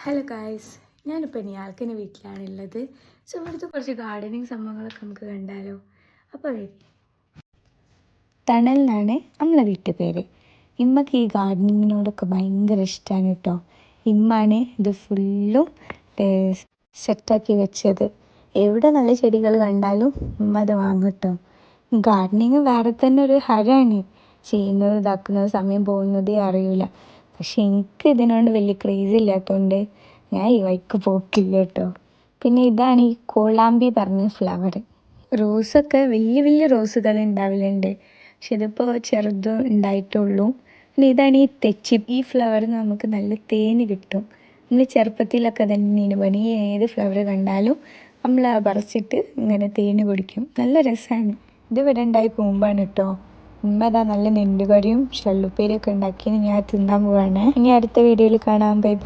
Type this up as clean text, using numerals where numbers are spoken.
Hello guys, ഞാനിപ്പോൾ നിയാൾക്കിൻ്റെ വീട്ടിലാണുള്ളത്. So ഇവിടുത്തെ കുറച്ച് ഗാർഡനിങ് സംഭവങ്ങളൊക്കെ നമുക്ക് കണ്ടാലോ. അപ്പോൾ തണൽ എന്നാണ് നമ്മളെ വീട്ടു പേര്. ഇമ്മക്ക് ഈ ഗാർഡനിങ്ങിനോടൊക്കെ ഭയങ്കര ഇഷ്ടമാണ് കേട്ടോ. ഇമ്മാണ് ഇത് ഫുള്ളും സെറ്റാക്കി വെച്ചത്. എവിടെ നല്ല ചെടികൾ കണ്ടാലും ഉമ്മ അത് വാങ്ങും കേട്ടോ. ഗാർഡനിങ് വേറെ തന്നെ ഒരു ഹരമാണ്. ചെയ്യുന്നത് ഇതാക്കുന്നത് സമയം പോകുന്നതേ അറിയില്ല. പക്ഷെ എനിക്ക് ഇതിനോട് വലിയ ക്രേസ് ഇല്ലാത്തതുകൊണ്ട് ഞാൻ ഈ വഴിക്ക് പോക്കില്ല കേട്ടോ. പിന്നെ ഇതാണ് ഈ കോളാമ്പി പറഞ്ഞ ഫ്ലവർ. റോസൊക്കെ വലിയ വലിയ റോസുകൾ ഉണ്ടാവലുണ്ട്, പക്ഷെ ഇതിപ്പോൾ ചെറുത് ഉണ്ടായിട്ടുള്ളൂ. പിന്നെ ഇതാണ് ഈ തെച്ചി. ഈ ഫ്ലവറിന് നമുക്ക് നല്ല തേന് കിട്ടും. നമ്മൾ ചെറുപ്പത്തിലൊക്കെ തന്നെയാണ് പണി. ഏത് ഫ്ലവർ കണ്ടാലും നമ്മൾ പറിച്ചിട്ട് ഇങ്ങനെ തേന് കുടിക്കും. നല്ല രസമാണ്. ഇതിവിടെ ഉണ്ടായി പോകുമ്പാണ് കേട്ടോ. ഉമ്മ നല്ല നെല്ലുകറിയും ഷെള്ളുപ്പേരിയൊക്കെ ഉണ്ടാക്കി ഞാൻ തിന്നാൻ പോവാണ്. ഇനി അടുത്ത വീഡിയോയിൽ കാണാം. Bye bye.